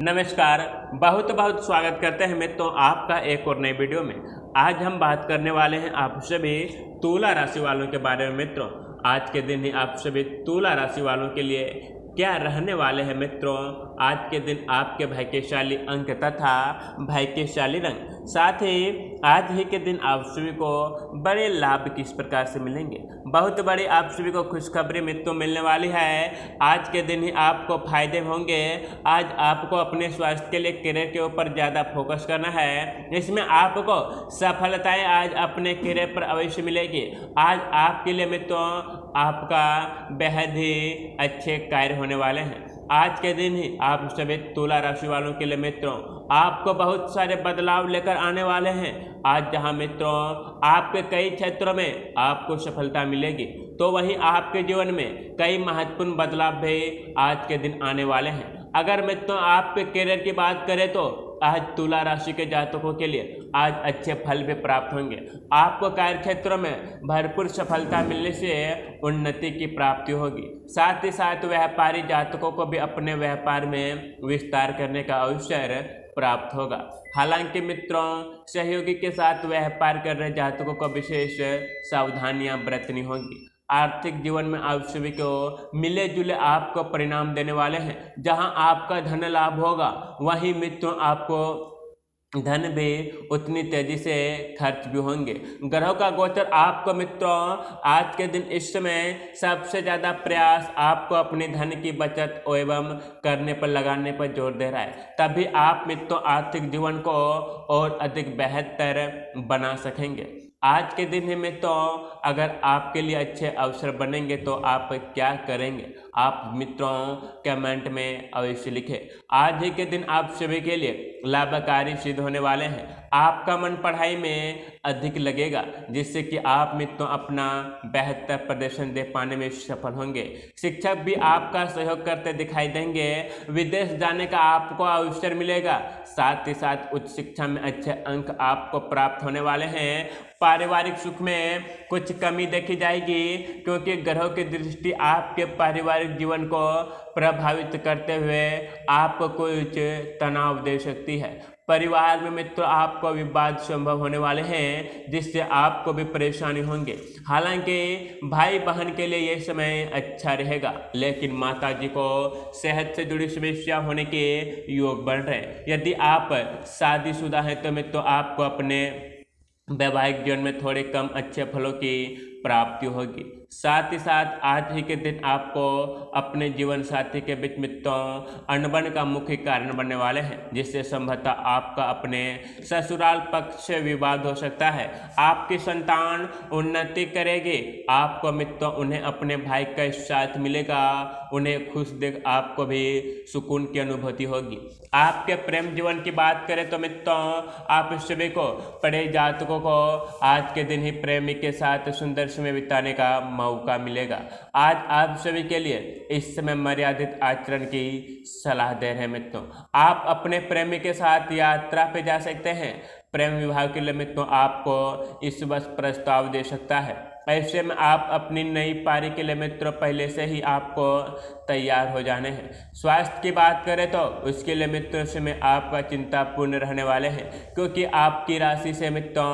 नमस्कार। बहुत बहुत स्वागत करते हैं मित्रों आपका एक और नए वीडियो में। आज हम बात करने वाले हैं आप सभी तुला राशि वालों के बारे में। मित्रों आज के दिन ही आप सभी तुला राशि वालों के लिए क्या रहने वाले हैं। मित्रों आज के दिन आपके भाग्यशाली अंक तथा भाग्यशाली रंग, साथ ही आज ही के दिन आप सभी को बड़े लाभ किस प्रकार से मिलेंगे। बहुत बड़ी आप सभी को खुशखबरी मित्रों मिलने वाली है। आज के दिन ही आपको फायदे होंगे। आज आपको अपने स्वास्थ्य के लिए करियर के ऊपर ज़्यादा फोकस करना है। इसमें आपको सफलताएं आज अपने करियर पर अवश्य मिलेगी। आज आपके लिए मित्रों आपका बेहद ही अच्छे कार्य होने वाले हैं। आज के दिन ही आप सभी तुला राशि वालों के लिए मित्रों आपको बहुत सारे बदलाव लेकर आने वाले हैं। आज जहां मित्रों आपके कई क्षेत्रों में आपको सफलता मिलेगी, तो वहीं आपके जीवन में कई महत्वपूर्ण बदलाव भी आज के दिन आने वाले हैं। अगर मित्रों आपके करियर की बात करें तो आज तुला राशि के जातकों के लिए आज अच्छे फल भी प्राप्त होंगे। आपको कार्य क्षेत्रों में भरपूर सफलता मिलने से उन्नति की प्राप्ति होगी। साथ ही साथ व्यापारी जातकों को भी अपने व्यापार में विस्तार करने का अवसर प्राप्त होगा। हालांकि मित्रों सहयोगी के साथ व्यापार कर रहे जातकों को विशेष सावधानियां बरतनी होंगी। आर्थिक जीवन में आप सभी को मिले जुले आपको परिणाम देने वाले हैं। जहां आपका धन लाभ होगा वहीं मित्रों आपको धन भी उतनी तेजी से खर्च भी होंगे। ग्रहों का गोचर आपको मित्रों आज के दिन इस समय सबसे ज़्यादा प्रयास आपको अपने धन की बचत एवं करने पर लगाने पर जोर दे रहा है। तभी आप मित्रों आर्थिक जीवन को और अधिक बेहतर बना सकेंगे। आज के दिन ही मित्रों अगर आपके लिए अच्छे अवसर बनेंगे तो आप क्या करेंगे, आप मित्रों कमेंट में अवश्य लिखें। आज ही के दिन आप सभी के लिए लाभकारी सिद्ध होने वाले हैं। आपका मन पढ़ाई में अधिक लगेगा, जिससे कि आप मित्रों अपना बेहतर प्रदर्शन दे पाने में सफल होंगे। शिक्षक भी आपका सहयोग करते दिखाई देंगे। विदेश जाने का आपको अवसर मिलेगा। साथ ही साथ उच्च शिक्षा में अच्छे अंक आपको प्राप्त होने वाले हैं। पारिवारिक सुख में कुछ कमी देखी जाएगी, क्योंकि ग्रहों की दृष्टि आपके पारिवारिक जीवन को प्रभावित करते हुए आपको कुछ तनाव दे सकती है। परिवार में मित्रों आपको विवाद संभव होने वाले हैं, जिससे आपको भी परेशानी होंगे। हालांकि भाई बहन के लिए ये समय अच्छा रहेगा, लेकिन माता जी को सेहत से जुड़ी समस्या होने के योग बन रहे हैं। यदि आप शादीशुदा हैं तो मित्रों आपको अपने वैवाहिक जीवन में थोड़े कम अच्छे फलों की प्राप्ति होगी। साथ ही साथ आज ही के दिन आपको अपने जीवन साथी के बीच मित्रों अनबन का मुख्य कारण बनने वाले हैं, जिससे संभवतः आपका अपने ससुराल पक्ष से विवाद हो सकता है। आपकी संतान उन्नति करेगी। आपको मित्रों उन्हें अपने भाई का साथ मिलेगा। उन्हें खुश देख आपको भी सुकून की अनुभूति होगी। आपके प्रेम जीवन की बात करें तो मित्रों आप सभी को पढ़े जातकों को आज के दिन ही प्रेमी के साथ सुंदर समय बिताने का मौका मिलेगा। आज आप सभी के लिए इस समय मर्यादित आचरण की सलाह दे रहे हैं। मित्रों आप अपने प्रेमी के साथ यात्रा पे जा सकते हैं। प्रेम विवाह के लिए मित्रों आपको इस वर्ष प्रस्ताव दे सकता है। ऐसे में आप अपनी नई पारी के लिए मित्रों पहले से ही आपको तैयार हो जाने हैं। स्वास्थ्य की बात करें तो उसके लिए मित्रों से में आपका चिंतापूर्ण रहने वाले हैं, क्योंकि आपकी राशि से मित्रों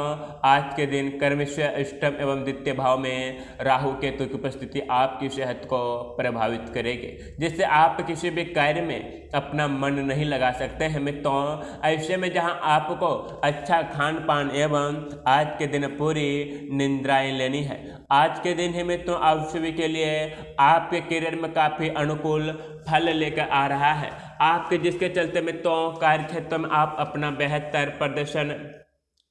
आज के दिन कर्म से अष्टम एवं द्वितीय भाव में राहु केतु की उपस्थिति आपकी सेहत को प्रभावित करेगी, जिससे आप किसी भी कार्य में अपना मन नहीं लगा सकते हैं। मित्रों ऐसे में जहां आपको अच्छा खान पान एवं आज के दिन पूरी निंद्राएं लेनी है। आज के दिन ही मित्रों आप सभी के लिए आपके करियर में काफ़ी अनुकूल फल लेकर आ रहा है। आपके जिसके चलते मित्रों कार्य क्षेत्र में आप अपना बेहतर प्रदर्शन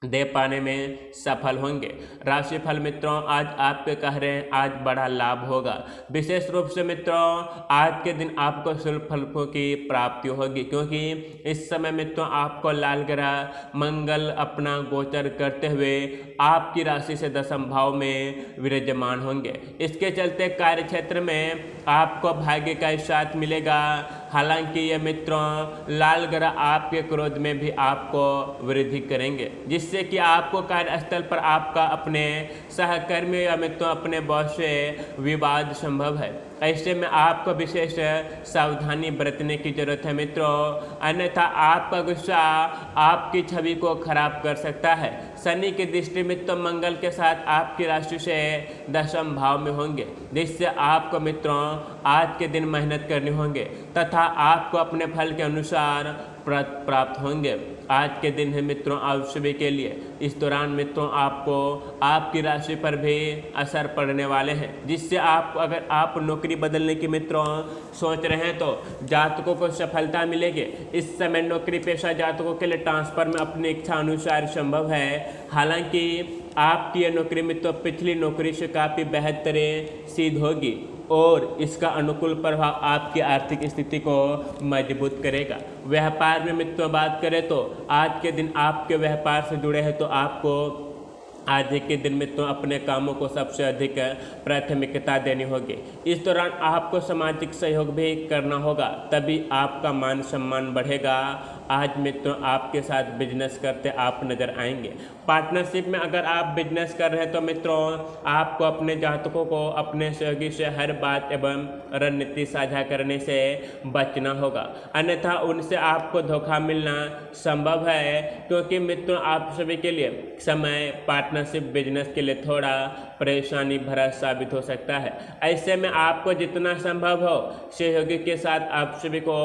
दे पाने में सफल होंगे। राशिफल मित्रों आज आपके कह रहे हैं आज बड़ा लाभ होगा। विशेष रूप से मित्रों आज के दिन आपको शुभ फलों की प्राप्ति होगी, क्योंकि इस समय मित्रों आपको लाल ग्रह मंगल अपना गोचर करते हुए आपकी राशि से दशम भाव में विराजमान होंगे। इसके चलते कार्य क्षेत्र में आपको भाग्य का साथ मिलेगा। हालांकि ये मित्रों लाल ग्रह आपके क्रोध में भी आपको वृद्धि करेंगे, जिससे कि आपको कार्यस्थल पर आपका अपने सहकर्मी या मित्रों अपने बॉस से विवाद संभव है। ऐसे में आपको विशेष सावधानी बरतने की जरूरत है मित्रों, अन्यथा आपका गुस्सा आपकी छवि को खराब कर सकता है। शनि की दृष्टि मित्रों मंगल के साथ आपकी राशि से दशम भाव में होंगे, जिससे आपको मित्रों आज के दिन मेहनत करनी होंगे तथा आपको अपने फल के अनुसार प्राप्त होंगे। आज के दिन है मित्रों आप सभी के लिए। इस दौरान मित्रों आपको आपकी राशि पर भी असर पड़ने वाले हैं, जिससे आप अगर आप नौकरी बदलने की मित्रों सोच रहे हैं तो जातकों को सफलता मिलेगी। इस समय नौकरी पेशा जातकों के लिए ट्रांसफर में अपनी इच्छा अनुसार संभव है। हालांकि आपकी यह नौकरी मित्रों पिछली नौकरी से काफ़ी बेहतर सिद्ध होगी और इसका अनुकूल प्रभाव आपकी आर्थिक स्थिति को मजबूत करेगा। व्यापार में मित्रों बात करें तो आज के दिन आपके व्यापार से जुड़े हैं तो आपको आज के दिन मित्रों अपने कामों को सबसे अधिक प्राथमिकता देनी होगी। इस दौरान आपको सामाजिक सहयोग भी करना होगा, तभी आपका मान सम्मान बढ़ेगा। आज मित्रों आपके साथ बिजनेस करते आप नज़र आएंगे। पार्टनरशिप में अगर आप बिजनेस कर रहे हैं तो मित्रों आपको अपने जातकों को अपने सहयोगी से हर बात एवं रणनीति साझा करने से बचना होगा, अन्यथा उनसे आपको धोखा मिलना संभव है, क्योंकि मित्रों आप सभी के लिए समय पार्टनरशिप बिजनेस के लिए थोड़ा परेशानी भरा साबित हो सकता है। ऐसे में आपको जितना संभव हो सहयोगी के साथ आप सभी को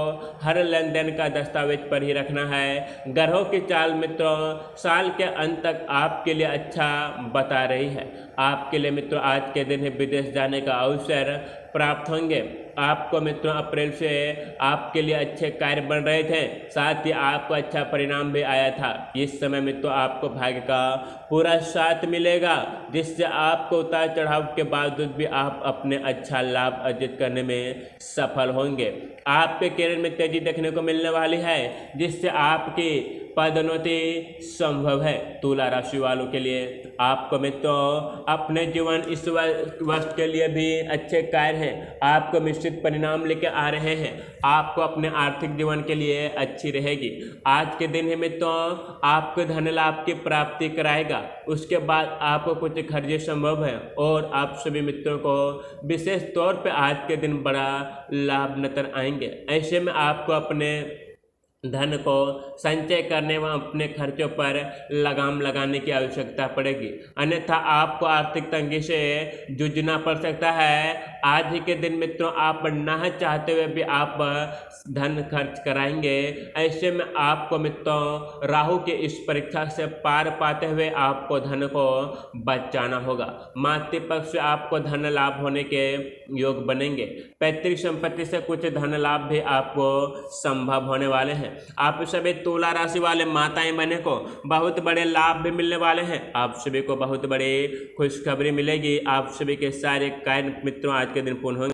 हर लेन देन का दस्तावेज पर ही रखना है। ग्रहों की चाल मित्रों साल के अंत तक आपके लिए अच्छा बता रही है। आपके लिए मित्रों आज के दिन विदेश जाने का अवसर प्राप्त होंगे। आपको मित्रों अप्रैल से आपके लिए अच्छे कार्य बन रहे थे, साथ ही आपको अच्छा परिणाम भी आया था। इस समय मित्रों आपको भाग्य का पूरा साथ मिलेगा, जिससे आपको उतार चढ़ाव के बावजूद भी आप अपने अच्छा लाभ अर्जित करने में सफल होंगे। आपके करियर में तेजी देखने को मिलने वाली है, जिससे आपकी पदोन्नति संभव है। तुला राशि वालों के लिए आपको मित्रों अपने जीवन इस वर्ष के लिए भी अच्छे कार्य हैं, आपको निश्चित परिणाम लेकर आ रहे हैं। आपको अपने आर्थिक जीवन के लिए अच्छी रहेगी। आज के दिन ही मित्रों आपको धन लाभ की प्राप्ति कराएगा। उसके बाद आपको कुछ खर्चे संभव है और आप सभी मित्रों को विशेष तौर पे आज के दिन बड़ा लाभ नजर आएंगे। ऐसे में आपको अपने धन को संचय करने व अपने खर्चों पर लगाम लगाने की आवश्यकता पड़ेगी, अन्यथा आपको आर्थिक तंगी से जूझना पड़ सकता है। आज ही के दिन मित्रों आप ना चाहते हुए भी आप धन खर्च कराएंगे। ऐसे में आपको मित्रों राहु के इस परीक्षा से पार पाते हुए आपको धन को बचाना होगा। मातृपक्ष से आपको धन लाभ होने के योग बनेंगे। पैतृक संपत्ति से कुछ धन लाभ भी आपको संभव होने वाले हैं। आप सभी तुला राशि वाले माताएं बहनें को बहुत बड़े लाभ भी मिलने वाले हैं। आप सभी को बहुत बड़ी खुशखबरी मिलेगी। आप सभी के सारे कार्य मित्रों आज के दिन पूर्ण होंगे।